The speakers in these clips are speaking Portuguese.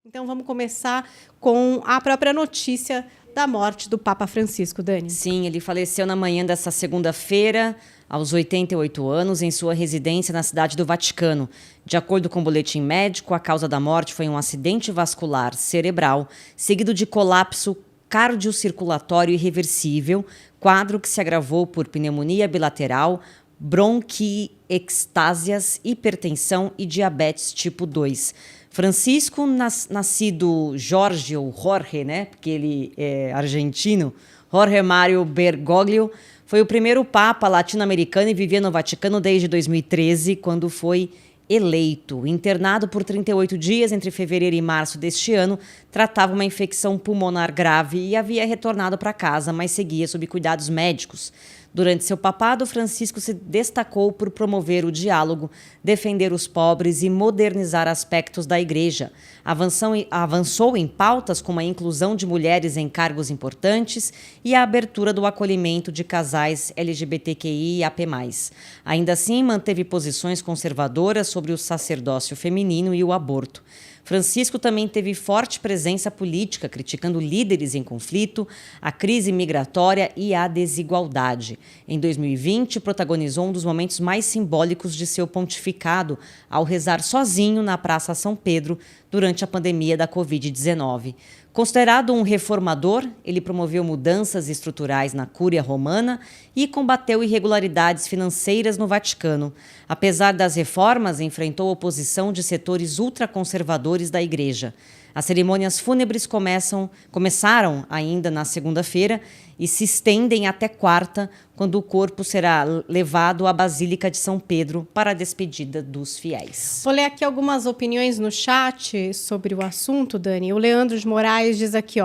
Então vamos começar com a própria notícia da morte do Papa Francisco, Dani. Sim, ele faleceu na manhã dessa segunda-feira, aos 88 anos, em sua residência na cidade do Vaticano. De acordo com o boletim médico, a causa da morte foi um acidente vascular cerebral, seguido de colapso cardiocirculatório irreversível, quadro que se agravou por pneumonia bilateral, bronquiectásias, hipertensão e diabetes tipo 2. Francisco, nascido Jorge, ou Jorge, né, porque ele é argentino, Jorge Mário Bergoglio, foi o primeiro papa latino-americano e vivia no Vaticano desde 2013, quando foi eleito. Internado por 38 dias entre fevereiro e março deste ano, tratava uma infecção pulmonar grave e havia retornado para casa, mas seguia sob cuidados médicos. Durante seu papado, Francisco se destacou por promover o diálogo, defender os pobres e modernizar aspectos da Igreja. Avançou em pautas como a inclusão de mulheres em cargos importantes e a abertura do acolhimento de casais LGBTQI e AP+. Ainda assim, manteve posições conservadoras sobre o sacerdócio feminino e o aborto. Francisco também teve forte presença política, criticando líderes em conflito, a crise migratória e a desigualdade. Em 2020, protagonizou um dos momentos mais simbólicos de seu pontificado, ao rezar sozinho na Praça São Pedro durante a pandemia da Covid-19. Considerado um reformador, ele promoveu mudanças estruturais na Cúria Romana e combateu irregularidades financeiras no Vaticano. Apesar das reformas, enfrentou oposição de setores ultraconservadores da Igreja. As cerimônias fúnebres começaram ainda na segunda-feira e se estendem até quarta, quando o corpo será levado à Basílica de São Pedro para a despedida dos fiéis. Vou ler aqui algumas opiniões no chat sobre o assunto, Dani. O Leandro de Moraes diz aqui,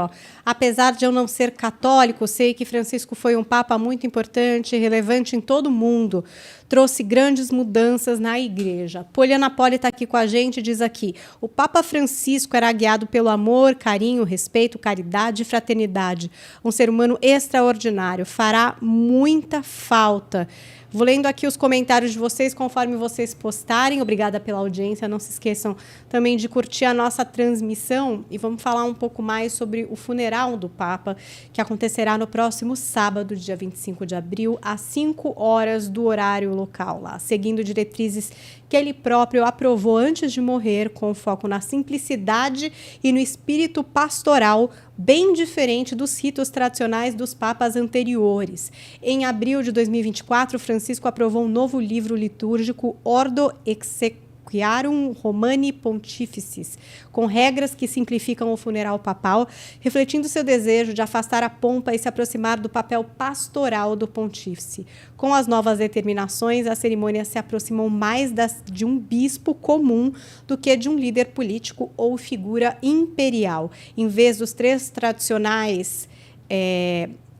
apesar de eu não ser católico, sei que Francisco foi um papa muito importante e relevante em todo o mundo. Trouxe grandes mudanças na Igreja. Poliana Poli está aqui com a gente e diz aqui, o Papa Francisco era guiado pelo amor, carinho, respeito, caridade e fraternidade. Um ser humano extraordinário. Fará muita falta. Vou lendo aqui os comentários de vocês conforme vocês postarem. Obrigada pela audiência. Não se esqueçam também de curtir a nossa transmissão. E vamos falar um pouco mais sobre o funeral do Papa, que acontecerá no próximo sábado, dia 25 de abril, às 5 horas do horário local, lá, seguindo diretrizes que ele próprio aprovou antes de morrer, com foco na simplicidade e no espírito pastoral, bem diferente dos ritos tradicionais dos papas anteriores. Em abril de 2024, Francisco aprovou um novo livro litúrgico, Ordo Exequiarum Romani Pontificis, com regras que simplificam o funeral papal, refletindo seu desejo de afastar a pompa e se aproximar do papel pastoral do pontífice. Com as novas determinações, as cerimônias se aproximam mais de um bispo comum do que de um líder político ou figura imperial. Em vez dos 3 tradicionais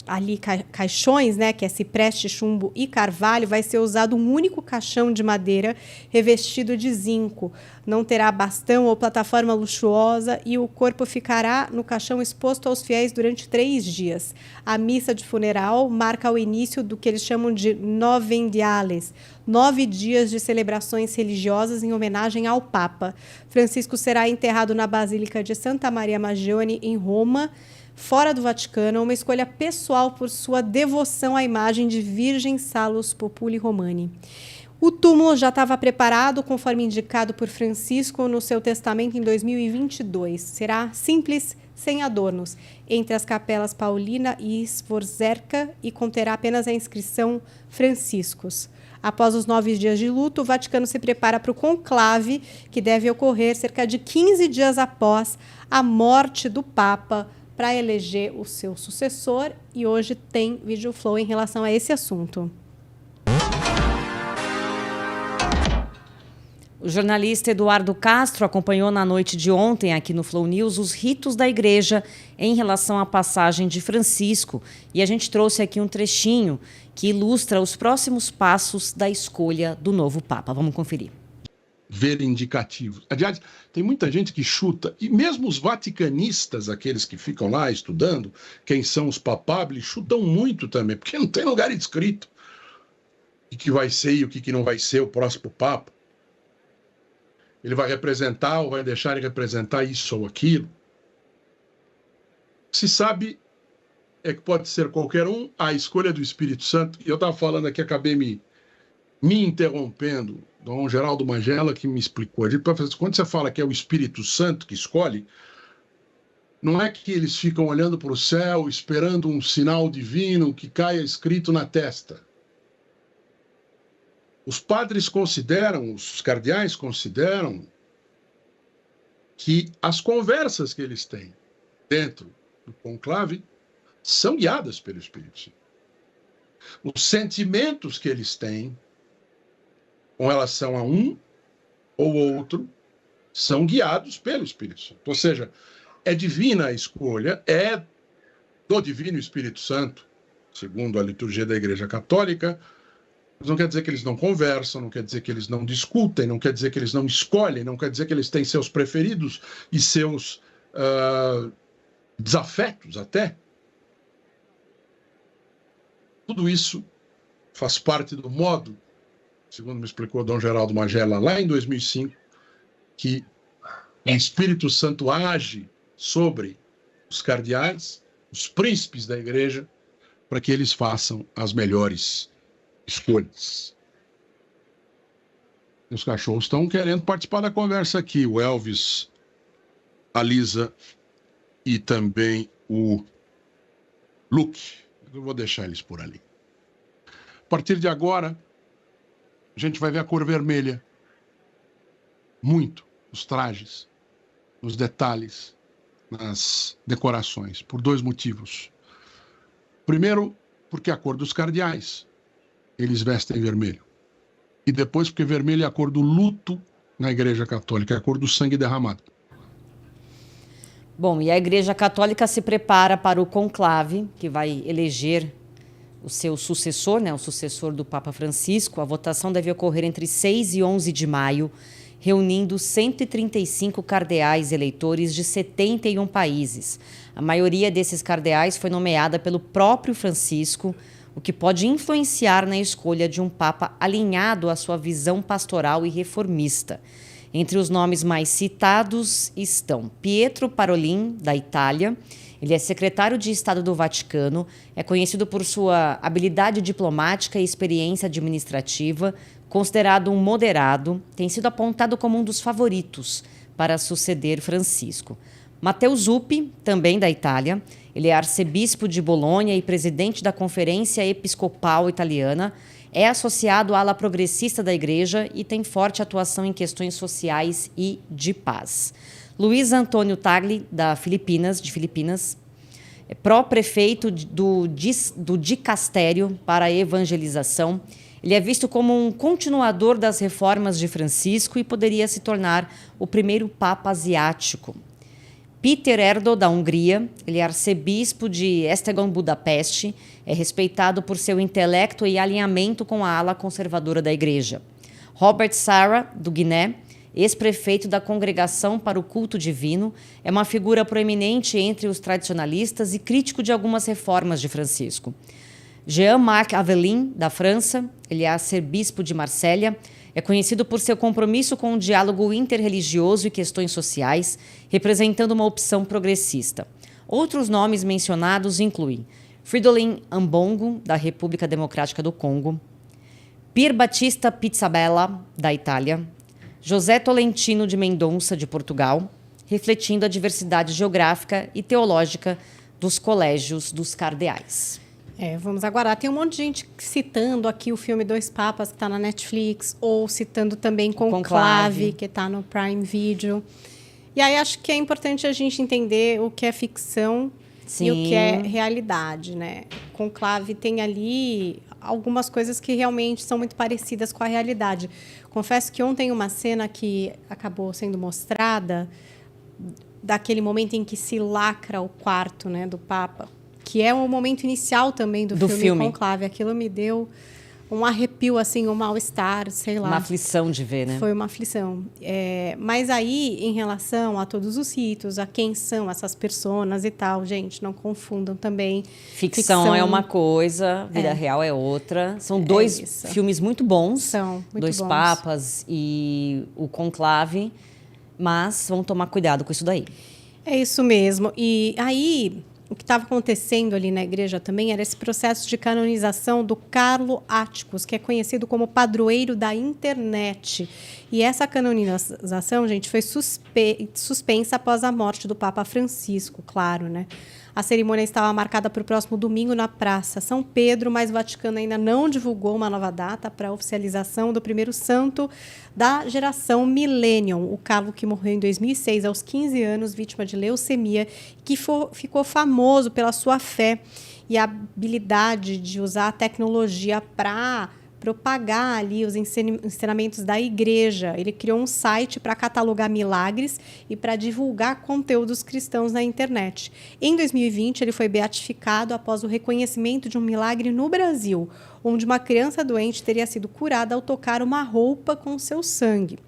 ali caixões, né, que é cipreste, chumbo e carvalho, vai ser usado um único caixão de madeira revestido de zinco. Não terá bastão ou plataforma luxuosa e o corpo ficará no caixão exposto aos fiéis durante 3 dias. A missa de funeral marca o início do que eles chamam de Novendiales, 9 dias de celebrações religiosas em homenagem ao Papa. Francisco será enterrado na Basílica de Santa Maria Maggiore, em Roma, fora do Vaticano, uma escolha pessoal por sua devoção à imagem de Virgem Salus Populi Romani. O túmulo já estava preparado, conforme indicado por Francisco no seu testamento em 2022. Será simples, sem adornos, entre as capelas Paulina e Sforzerka, e conterá apenas a inscrição Franciscos. Após os 9 dias de luto, o Vaticano se prepara para o conclave, que deve ocorrer cerca de 15 dias após a morte do Papa, para eleger o seu sucessor, e hoje tem vídeo flow em relação a esse assunto. O jornalista Eduardo Castro acompanhou na noite de ontem, aqui no Flow News, os ritos da Igreja em relação à passagem de Francisco. E a gente trouxe aqui um trechinho que ilustra os próximos passos da escolha do novo Papa. Vamos conferir. Ver indicativos. Aliás, tem muita gente que chuta, e mesmo os vaticanistas, aqueles que ficam lá estudando quem são os papáveis, chutam muito também, porque não tem lugar escrito o que vai ser e o que não vai ser o próximo Papa. Ele vai representar ou vai deixar de representar isso ou aquilo? Se sabe é que pode ser qualquer um, a escolha do Espírito Santo. E eu estava falando aqui, acabei me interrompendo, Dom Geraldo Magela, que me explicou. Quando você fala que é o Espírito Santo que escolhe, não é que eles ficam olhando para o céu, esperando um sinal divino que caia escrito na testa. Os padres consideram, os cardeais consideram, que as conversas que eles têm dentro do conclave são guiadas pelo Espírito Santo. Os sentimentos que eles têm com relação a um ou outro são guiados pelo Espírito Santo. Ou seja, é divina a escolha, é do Divino Espírito Santo, segundo a liturgia da Igreja Católica, mas não quer dizer que eles não conversam, não quer dizer que eles não discutem, não quer dizer que eles não escolhem, não quer dizer que eles têm seus preferidos e seus desafetos até. Tudo isso faz parte do modo, segundo me explicou Dom Geraldo Magela lá em 2005, que o Espírito Santo age sobre os cardeais, os príncipes da igreja, para que eles façam as melhores escolhas. Os cachorros estão querendo participar da conversa aqui, o Elvis, a Lisa e também o Luke. Eu vou deixar eles por ali. A partir de agora, a gente vai ver a cor vermelha. Muito nos trajes, nos detalhes, nas decorações, por dois motivos. Primeiro, porque é a cor dos cardeais. Eles vestem vermelho. E depois, porque vermelho é a cor do luto na Igreja Católica, é a cor do sangue derramado. Bom, e a Igreja Católica se prepara para o conclave, que vai eleger o seu sucessor, né, o sucessor do Papa Francisco. A votação deve ocorrer entre 6 e 11 de maio, reunindo 135 cardeais eleitores de 71 países. A maioria desses cardeais foi nomeada pelo próprio Francisco, o que pode influenciar na escolha de um Papa alinhado à sua visão pastoral e reformista. Entre os nomes mais citados estão Pietro Parolin, da Itália. Ele é secretário de Estado do Vaticano, é conhecido por sua habilidade diplomática e experiência administrativa, considerado um moderado, tem sido apontado como um dos favoritos para suceder Francisco. Matteo Zuppi, também da Itália, ele é arcebispo de Bolonha e presidente da Conferência Episcopal Italiana, é associado à ala progressista da Igreja e tem forte atuação em questões sociais e de paz. Luiz Antônio Tagli, de Filipinas, é pró-prefeito do Dicastério para a Evangelização. Ele é visto como um continuador das reformas de Francisco e poderia se tornar o primeiro Papa asiático. Peter Erdo, da Hungria, ele é arcebispo de Esztergom, Budapeste, é respeitado por seu intelecto e alinhamento com a ala conservadora da Igreja. Robert Sarah, do Guiné, ex-prefeito da Congregação para o Culto Divino, é uma figura proeminente entre os tradicionalistas e crítico de algumas reformas de Francisco. Jean-Marc Avelin, da França, ele é arcebispo de Marsella, é conhecido por seu compromisso com o diálogo interreligioso e questões sociais, representando uma opção progressista. Outros nomes mencionados incluem Fridolin Ambongo, da República Democrática do Congo, Pier Battista Pizzabella, da Itália, José Tolentino de Mendonça, de Portugal, refletindo a diversidade geográfica e teológica dos colégios dos cardeais. Vamos aguardar. Tem um monte de gente citando aqui o filme Dois Papas, que está na Netflix, ou citando também Conclave, que está no Prime Video. E aí acho que é importante a gente entender o que é ficção Sim. e o que é realidade, né? Conclave tem ali algumas coisas que realmente são muito parecidas com a realidade. Confesso que ontem uma cena que acabou sendo mostrada, daquele momento em que se lacra o quarto, né, do Papa, que é o momento inicial também do filme Conclave. Aquilo me deu um arrepio, assim, um mal-estar, sei lá. Uma aflição de ver, né? Foi uma aflição. Mas aí, em relação a todos os ritos, a quem são essas pessoas e tal, gente, não confundam também. Ficção é uma coisa, vida real é outra. São dois filmes muito bons. São muito Dois bons. Papas e o Conclave, mas vamos tomar cuidado com isso daí. É isso mesmo. E aí, o que estava acontecendo ali na igreja também era esse processo de canonização do Carlo Atticus, que é conhecido como padroeiro da internet. E essa canonização, gente, foi suspensa após a morte do Papa Francisco, claro, né? A cerimônia estava marcada para o próximo domingo na Praça São Pedro, mas o Vaticano ainda não divulgou uma nova data para a oficialização do primeiro santo da geração Millennium, o Carlo que morreu em 2006, aos 15 anos, vítima de leucemia, que ficou famoso pela sua fé e a habilidade de usar a tecnologia para propagar ali os ensinamentos da igreja. Ele criou um site para catalogar milagres e para divulgar conteúdos cristãos na internet. Em 2020, ele foi beatificado após o reconhecimento de um milagre no Brasil, onde uma criança doente teria sido curada ao tocar uma roupa com seu sangue.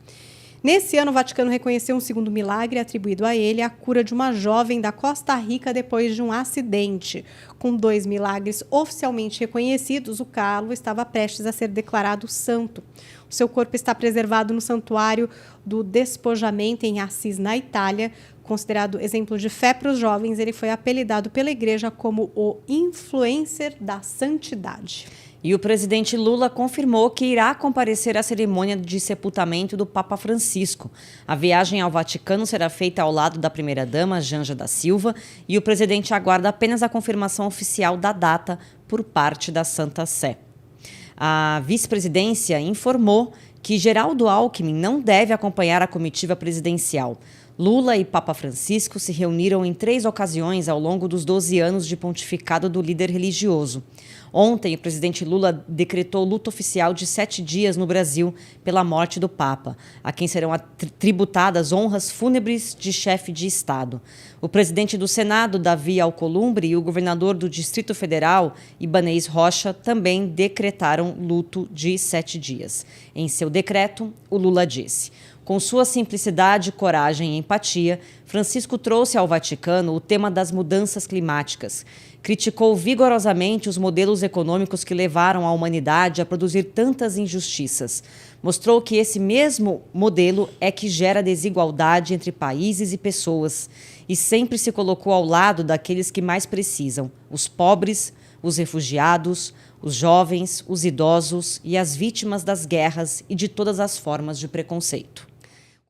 Nesse ano, o Vaticano reconheceu um segundo milagre atribuído a ele, a cura de uma jovem da Costa Rica depois de um acidente. Com 2 milagres oficialmente reconhecidos, o Carlo estava prestes a ser declarado santo. O seu corpo está preservado no Santuário do Despojamento em Assis, na Itália. Considerado exemplo de fé para os jovens, ele foi apelidado pela igreja como o influencer da santidade. E o presidente Lula confirmou que irá comparecer à cerimônia de sepultamento do Papa Francisco. A viagem ao Vaticano será feita ao lado da primeira-dama, Janja da Silva, e o presidente aguarda apenas a confirmação oficial da data por parte da Santa Sé. A vice-presidência informou que Geraldo Alckmin não deve acompanhar a comitiva presidencial. Lula e Papa Francisco se reuniram em 3 ocasiões ao longo dos 12 anos de pontificado do líder religioso. Ontem, o presidente Lula decretou luto oficial de 7 dias no Brasil pela morte do Papa, a quem serão tributadas honras fúnebres de chefe de Estado. O presidente do Senado, Davi Alcolumbre, e o governador do Distrito Federal, Ibanez Rocha, também decretaram luto de 7 dias. Em seu decreto, o Lula disse: com sua simplicidade, coragem e empatia, Francisco trouxe ao Vaticano o tema das mudanças climáticas. Criticou vigorosamente os modelos econômicos que levaram a humanidade a produzir tantas injustiças. Mostrou que esse mesmo modelo é que gera desigualdade entre países e pessoas. E sempre se colocou ao lado daqueles que mais precisam: os pobres, os refugiados, os jovens, os idosos e as vítimas das guerras e de todas as formas de preconceito.